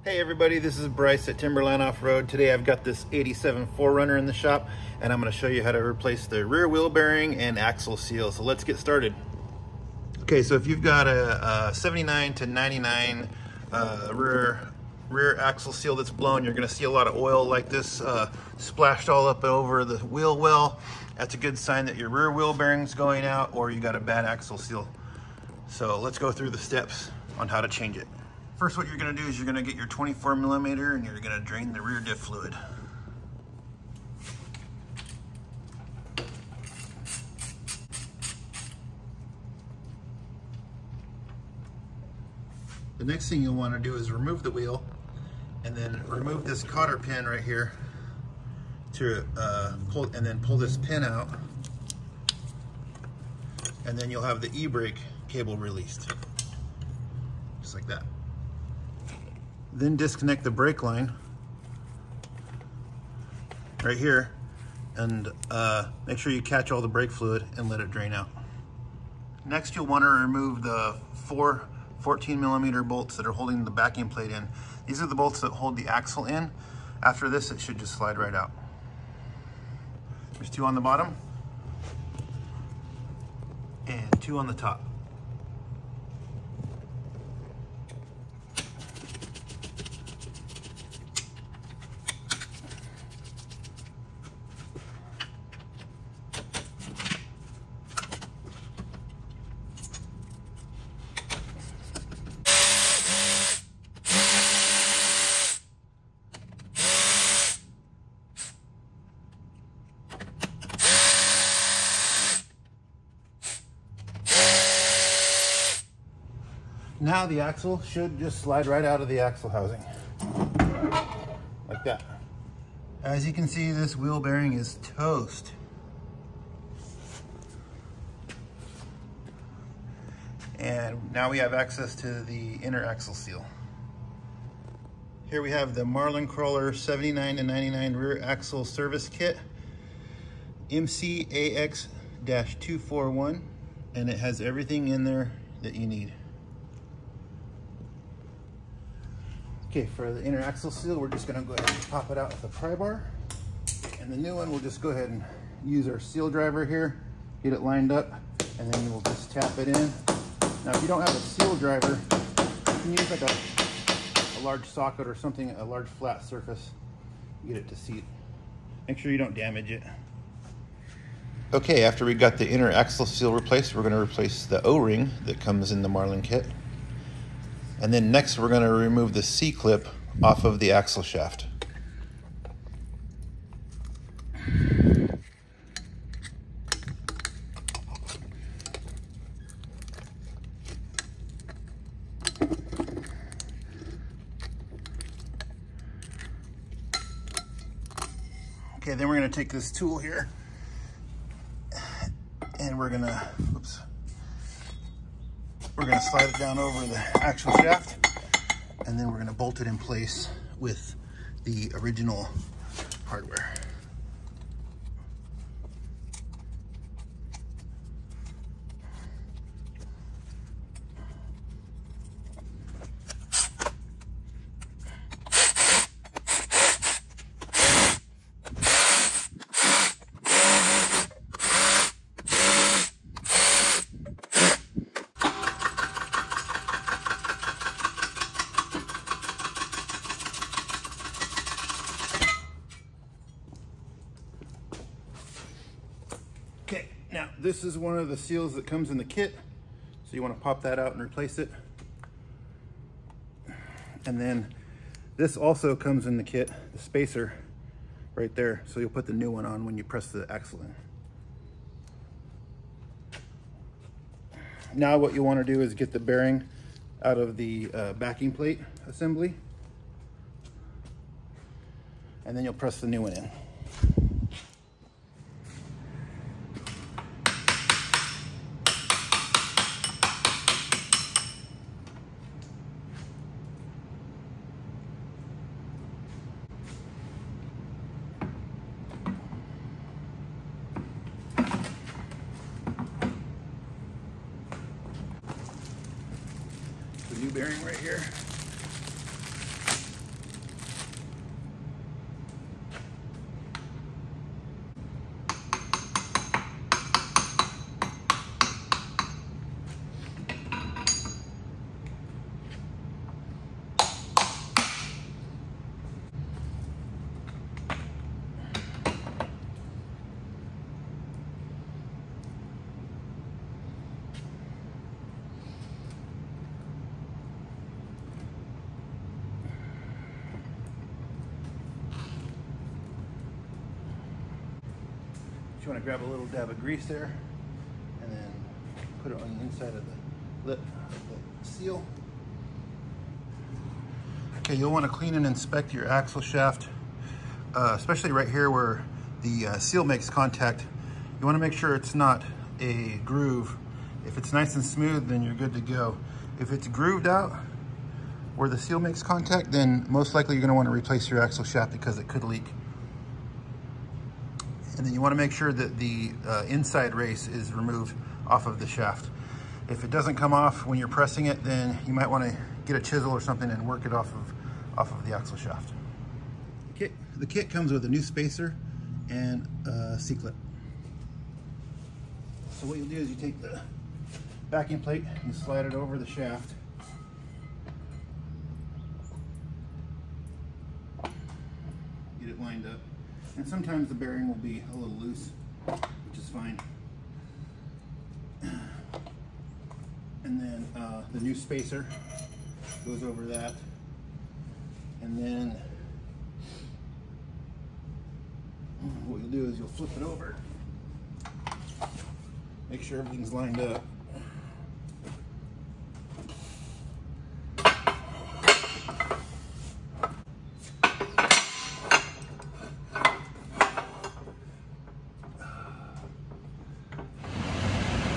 Hey everybody, this is Bryce at Timberline Off-Road. Today I've got this 87 4Runner in the shop and I'm going to show you how to replace the rear wheel bearing and axle seal. So let's get started. Okay, so if you've got a 79 to 99 rear axle seal that's blown, you're going to see a lot of oil like this splashed all up over the wheel well. That's a good sign that your rear wheel bearing's going out or you got a bad axle seal. So let's go through the steps on how to change it. First, what you're going to do is you're going to get your 24 millimeter and you're going to drain the rear diff fluid. The next thing you'll want to do is remove the wheel and then remove this cotter pin right here to pull this pin out, and then you'll have the e-brake cable released, just like that. Then disconnect the brake line right here and make sure you catch all the brake fluid and let it drain out. Next, you'll want to remove the 14 millimeter bolts that are holding the backing plate in. These are the bolts that hold the axle in. After this, it should just slide right out. There's 2 on the bottom and 2 on the top. Now the axle should just slide right out of the axle housing, like that. As you can see, this wheel bearing is toast. And now we have access to the inner axle seal. Here we have the Marlin Crawler 79 to 99 rear axle service kit, MCAX-241, and it has everything in there that you need. Okay, for the inner axle seal, we're just gonna go ahead and pop it out with a pry bar. And the new one, we'll just go ahead and use our seal driver here, get it lined up, and then we'll just tap it in. Now, if you don't have a seal driver, you can use like a large socket or something, a large flat surface, get it to seat. Make sure you don't damage it. Okay, after we got the inner axle seal replaced, we're gonna replace the O-ring that comes in the Marlin kit. And then next we're going to remove the C-clip off of the axle shaft. Okay, then we're going to take this tool here and we're going to slide it down over the axle shaft, and then we're going to bolt it in place with the original hardware. Okay, now this is one of the seals that comes in the kit. So you want to pop that out and replace it. And then this also comes in the kit, the spacer right there. So you'll put the new one on when you press the axle in. Now what you want to do is get the bearing out of the backing plate assembly. And then you'll press the new one in. The new bearing right here. you want to grab a little dab of grease there and then put it on the inside of the lip of the seal. Okay, you'll want to clean and inspect your axle shaft, especially right here where the seal makes contact. You want to make sure it's not a groove. If it's nice and smooth, then you're good to go. If it's grooved out where the seal makes contact, then most likely you're going to want to replace your axle shaft because it could leak. And then you want to make sure that the inside race is removed off of the shaft. If it doesn't come off when you're pressing it, then you might want to get a chisel or something and work it off of the axle shaft. The kit comes with a new spacer and a C-clip. So what you'll do is you take the backing plate and slide it over the shaft. Get it lined up. And sometimes the bearing will be a little loose, which is fine. And then the new spacer goes over that. And then what you'll do is you'll flip it over. Make sure everything's lined up.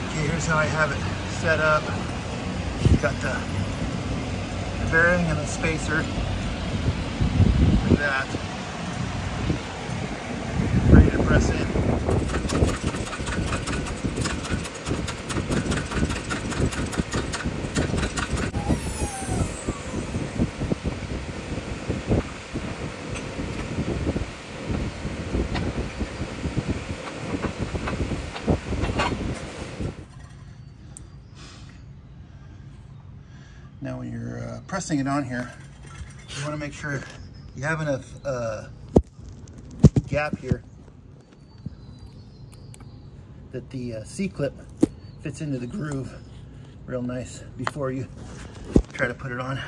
Okay, here's how I have it set up. Got the bearing and the spacer like that. Ready to press in. Now when you're pressing it on here, you want to make sure you have enough gap here that the C-clip fits into the groove real nice before you try to put it on.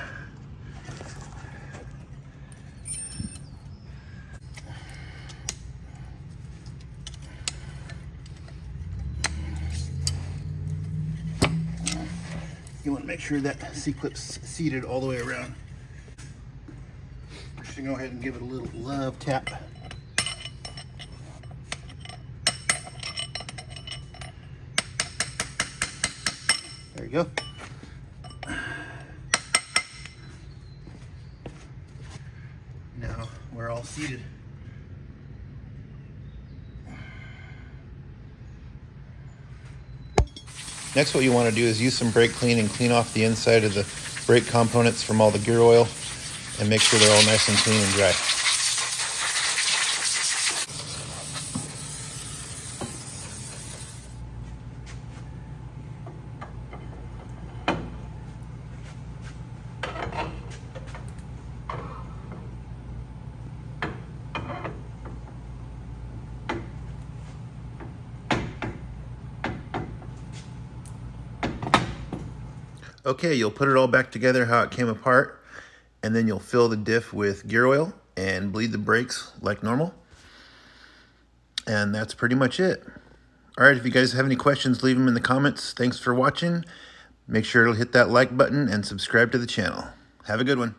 You want to make sure that C-clip's seated all the way around. We're just going to go ahead and give it a little love tap. There you go. Now we're all seated. Next, what you want to do is use some brake clean and clean off the inside of the brake components from all the gear oil and make sure they're all nice and clean and dry. Okay, you'll put it all back together how it came apart, and then you'll fill the diff with gear oil and bleed the brakes like normal. And that's pretty much it. All right, if you guys have any questions, leave them in the comments. Thanks for watching. Make sure to hit that like button and subscribe to the channel. Have a good one.